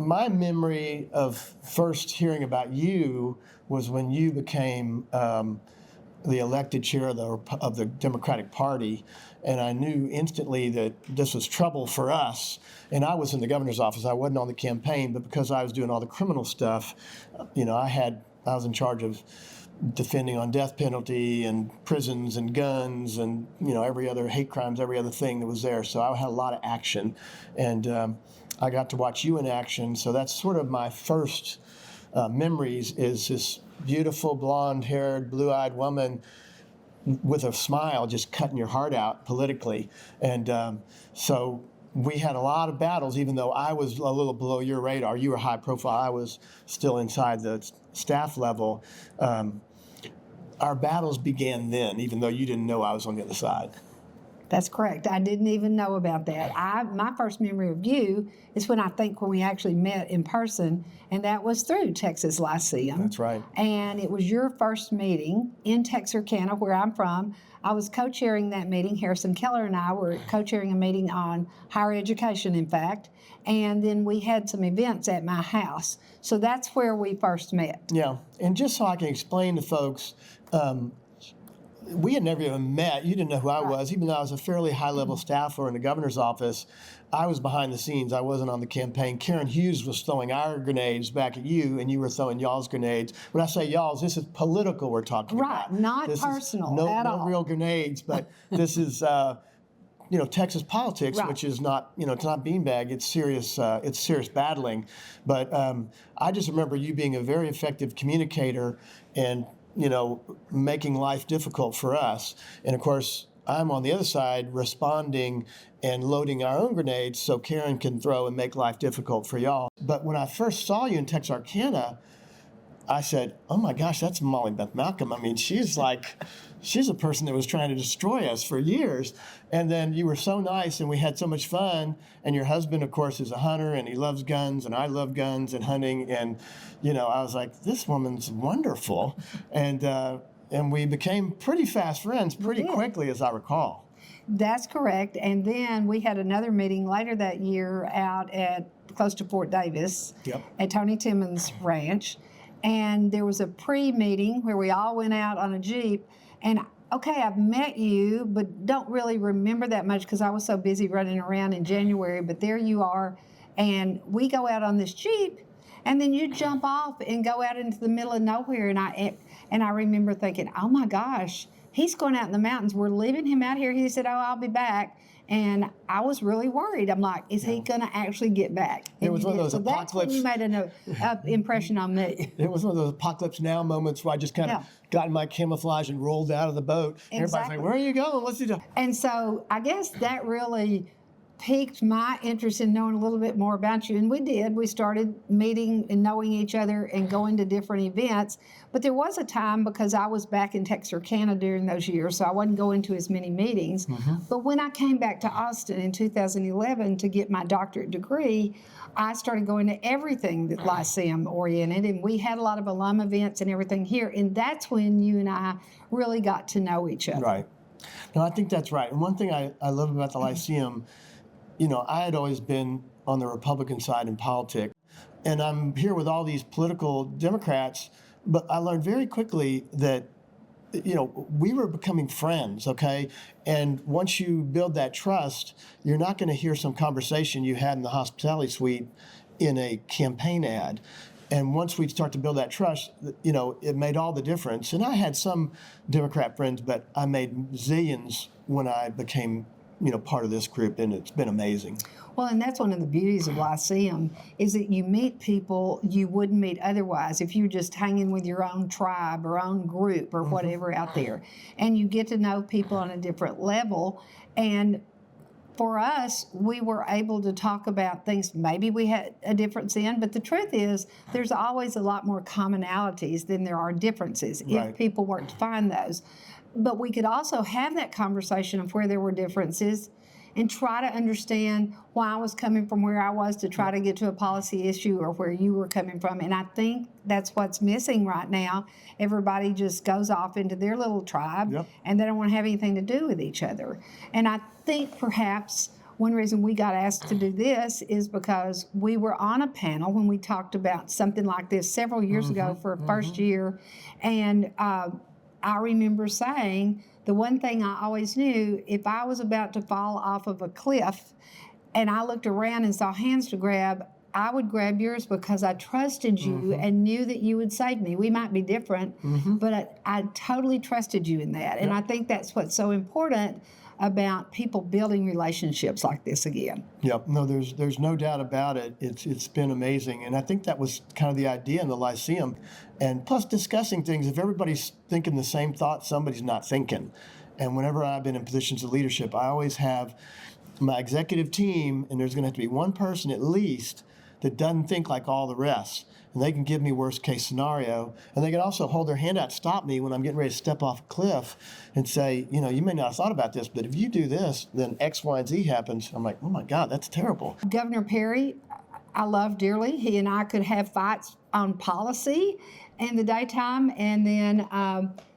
my memory of first hearing about you was when you became the elected chair of the Democratic Party, and I knew instantly that this was trouble for us. And I was in the governor's office. I wasn't on the campaign, but because I was doing all the criminal stuff, I was in charge of defending on death penalty and prisons and guns and every other hate crimes, every other thing that was there. So I had a lot of action, and I got to watch you in action. So that's sort of my first memories, is this beautiful blonde-haired, blue-eyed woman with a smile just cutting your heart out politically. And so we had a lot of battles, even though I was a little below your radar. You were high profile. I was still inside the staff level. Our battles began then, even though you didn't know I was on the other side. That's correct. I didn't even know about that. My first memory of you is when we actually met in person, and that was through Texas Lyceum. That's right. And it was your first meeting in Texarkana, where I'm from. I was co-chairing that meeting. Harrison Keller and I were co-chairing a meeting on higher education, in fact. And then we had some events at my house. So that's where we first met. Yeah. And just so I can explain to folks, we had never even met. You didn't know who I was. Even though I was a fairly high-level staffer in the governor's office, I was behind the scenes. I wasn't on the campaign. Karen Hughes was throwing our grenades back at you, and you were throwing y'all's grenades. When I say y'all's, this is political we're talking about. Right, not personal at all. No real grenades, but this is, Texas politics, right, which is not, it's not beanbag. It's serious battling. But I just remember you being a very effective communicator and making life difficult for us. And of course, I'm on the other side responding and loading our own grenades so Karen can throw and make life difficult for y'all. But when I first saw you in Texarkana, I said, oh my gosh, that's Molly Beth Malcolm. I mean, she's a person that was trying to destroy us for years. And then you were so nice and we had so much fun. And your husband, of course, is a hunter and he loves guns and I love guns and hunting. And, I was like, this woman's wonderful. And we became pretty fast friends pretty quickly, as I recall. That's correct. And then we had another meeting later that year out at close to Fort Davis at Tony Timmons Ranch. And there was a pre-meeting where we all went out on a Jeep. And, okay, I've met you, but don't really remember that much because I was so busy running around in January. But there you are. And we go out on this Jeep, and then you jump off and go out into the middle of nowhere. And I remember thinking, oh, my gosh, he's going out in the mountains. We're leaving him out here. He said, oh, I'll be back. And I was really worried. I'm like, is he going to actually get back? And it was one of those apocalypse. That's when you made an impression on me. It was one of those apocalypse now moments where I just kind of got in my camouflage and rolled out of the boat. Exactly. Everybody's like, where are you going? What's he doing? And so I guess that really piqued my interest in knowing a little bit more about you. And we did. We started meeting and knowing each other and going to different events. But there was a time, because I was back in Texarkana during those years, so I wasn't going to as many meetings. Mm-hmm. But when I came back to Austin in 2011 to get my doctorate degree, I started going to everything that Lyceum oriented. And we had a lot of alum events and everything here. And that's when you and I really got to know each other. Right. No, I think that's right. And one thing I love about the Lyceum, I had always been on the Republican side in politics, and I'm here with all these political Democrats, but I learned very quickly that, we were becoming friends, okay? And once you build that trust, you're not going to hear some conversation you had in the hospitality suite in a campaign ad. And once we start to build that trust, it made all the difference. And I had some Democrat friends, but I made zillions when I became part of this group, and it's been amazing. Well, and that's one of the beauties of Lyceum, is that you meet people you wouldn't meet otherwise if you're just hanging with your own tribe or own group or whatever out there. And you get to know people on a different level. And for us, we were able to talk about things maybe we had a difference in, but the truth is there's always a lot more commonalities than there are differences if people work to find those. But we could also have that conversation of where there were differences and try to understand why I was coming from where I was to try to get to a policy issue, or where you were coming from. And I think that's what's missing right now. Everybody just goes off into their little tribe, and they don't want to have anything to do with each other. And I think perhaps one reason we got asked to do this is because we were on a panel when we talked about something like this several years ago for a first year. And I remember saying the one thing I always knew, if I was about to fall off of a cliff and I looked around and saw hands to grab, I would grab yours because I trusted you and knew that you would save me. We might be different, but I totally trusted you in that. And I think that's what's so important about people building relationships like this again. Yep. No, there's no doubt about it. It's been amazing, and I think that was kind of the idea in the Lyceum, and plus discussing things. If everybody's thinking the same thought, somebody's not thinking. And whenever I've been in positions of leadership, I always have my executive team, and there's going to have to be one person at least that doesn't think like all the rest. And they can give me worst case scenario. And they can also hold their hand out, stop me when I'm getting ready to step off a cliff and say, you know, you may not have thought about this, but if you do this, then X, Y, and Z happens. I'm like, oh my God, that's terrible. Governor Perry, I love dearly. He and I could have fights on policy in the daytime, and then,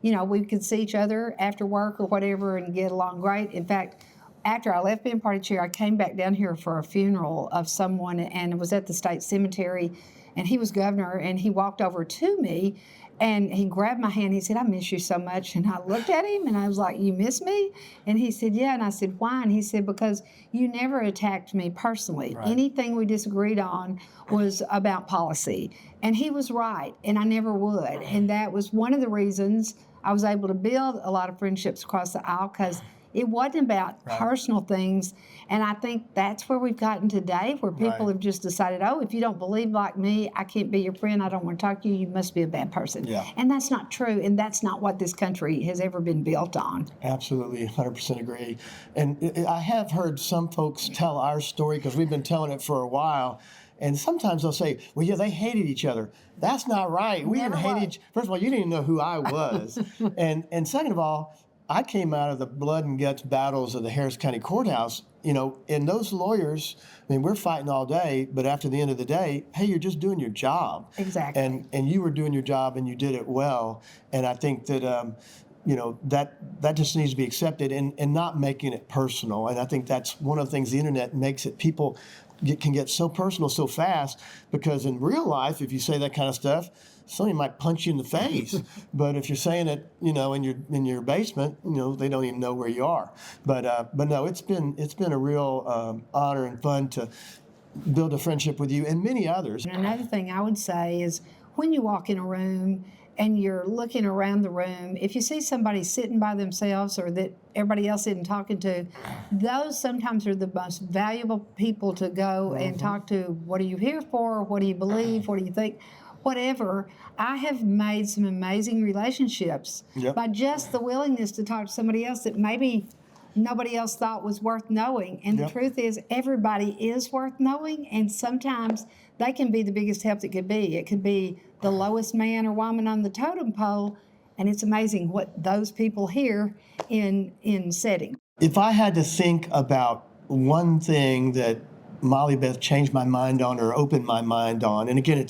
you know, we could see each other after work or whatever and get along great. In fact, after I left being party chair, I came back down here for a funeral of someone, and it was at the state cemetery, and he was governor, and he walked over to me, and he grabbed my hand. He said, I miss you so much. And I looked at him, and I was like, you miss me? And he said, yeah. And I said, why? And he said, because you never attacked me personally. Right. Anything we disagreed on was about policy. And he was right, and I never would. And that was one of the reasons I was able to build a lot of friendships across the aisle, because it wasn't about personal things. And I think that's where we've gotten today, where people have just decided, oh, if you don't believe like me, I can't be your friend, I don't want to talk to you, you must be a bad person. Yeah. And that's not true, and that's not what this country has ever been built on. Absolutely, 100% agree. And I have heard some folks tell our story, because we've been telling it for a while, and sometimes they'll say, well, yeah, they hated each other. That's not right. We didn't hate each. First of all, you didn't even know who I was. and second of all, I came out of the blood and guts battles of the Harris County Courthouse, you know, and those lawyers, I mean, we're fighting all day, but after the end of the day, hey, you're just doing your job. Exactly. And you were doing your job, and you did it well. And I think that, you know, that just needs to be accepted, and not making it personal. And I think that's one of the things the internet makes it. People can get so personal so fast, because in real life, if you say that kind of stuff, somebody might punch you in the face. But if you're saying it, you know, in your basement, you know, they don't even know where you are. But no, it's been a real honor and fun to build a friendship with you and many others. And another thing I would say is, when you walk in a room and you're looking around the room, if you see somebody sitting by themselves or that everybody else isn't talking to, those sometimes are the most valuable people to go and talk to. What are you here for? What do you believe? What do you think? Whatever. I have made some amazing relationships by just the willingness to talk to somebody else that maybe nobody else thought was worth knowing. And the truth is, everybody is worth knowing, and sometimes they can be the biggest help that could be. It could be the lowest man or woman on the totem pole, and it's amazing what those people hear in setting. If I had to think about one thing that Molly Beth changed my mind on or opened my mind on, and again,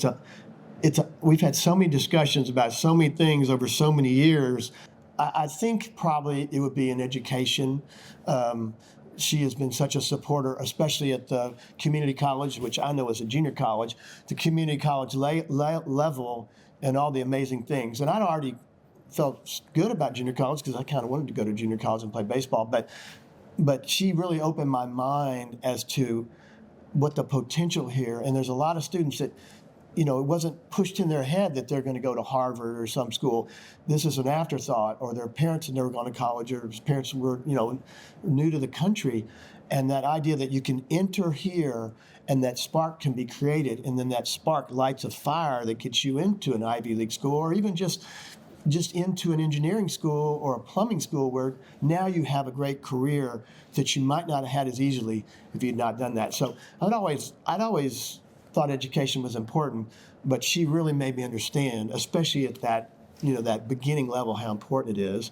we've had so many discussions about so many things over so many years. I think probably it would be in education. She has been such a supporter, especially at the community college, which I know is a junior college, the community college level, and all the amazing things. And I'd already felt good about junior college, because I kind of wanted to go to junior college and play baseball. But she really opened my mind as to what the potential here. And there's a lot of students that, you know, it wasn't pushed in their head that they're going to go to Harvard or some school. This is an afterthought, or their parents had never gone to college, or his parents were, you know, new to the country. And that idea that you can enter here and that spark can be created, and then that spark lights a fire that gets you into an Ivy League school, or even just into an engineering school or a plumbing school, where now you have a great career that you might not have had as easily if you'd not done that. So I'd always thought education was important, but she really made me understand, especially at that, you know, that beginning level, how important it is.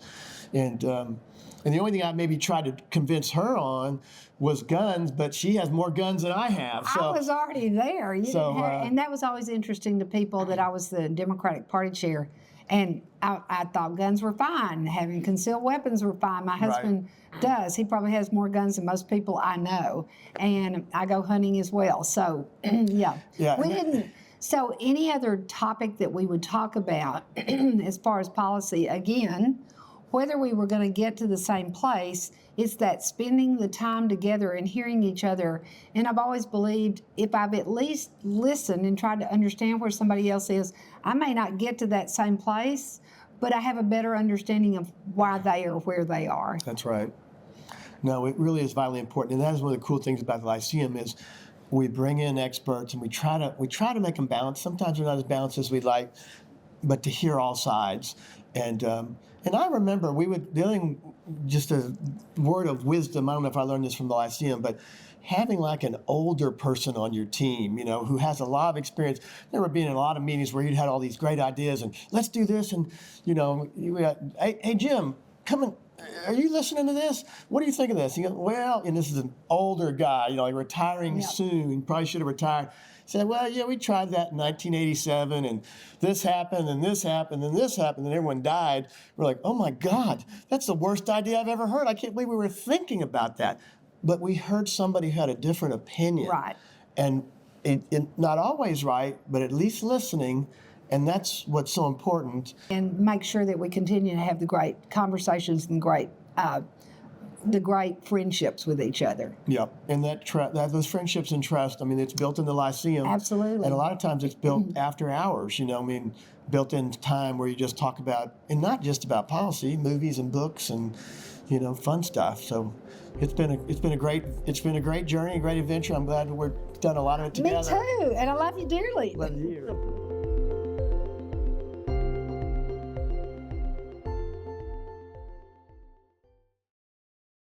And the only thing I maybe tried to convince her on was guns, but she has more guns than I have. So I was already there. And that was always interesting to people, that I was the Democratic Party chair. And I thought guns were fine. Having concealed weapons were fine. My husband does. He probably has more guns than most people I know. And I go hunting as well. So, yeah. We didn't. So, any other topic that we would talk about as far as policy, again, whether we were going to get to the same place, it's that spending the time together and hearing each other. And I've always believed if I've at least listened and tried to understand where somebody else is, I may not get to that same place, but I have a better understanding of why they are where they are. That's right. No, it really is vitally important. And that is one of the cool things about the Lyceum is we bring in experts and we try to make them balanced. Sometimes they're not as balanced as we'd like, but to hear all sides. And I remember we were dealing, just a word of wisdom, I don't know if I learned this from the Lyceum, but having like an older person on your team, who has a lot of experience. There were being in a lot of meetings where you'd had all these great ideas and let's do this. And, hey, Jim, come in. Are you listening to this? What do you think of this? He goes, well, and this is an older guy, retiring soon, probably should have retired. He said, well, yeah, we tried that in 1987, and this happened, and this happened, and this happened, and everyone died. We're like, oh my God, that's the worst idea I've ever heard. I can't believe we were thinking about that. But we heard somebody who had a different opinion. Right. And it not always right, but at least listening. And that's what's so important. And make sure that we continue to have the great conversations and the great friendships with each other. Yeah, and those friendships and trust, it's built in the Lyceum. Absolutely. And a lot of times it's built after hours, built in time where you just talk about, and not just about policy, movies and books and, fun stuff. So it's been a great journey, a great adventure. I'm glad we've done a lot of it together. Me too, and I love you dearly. Love you.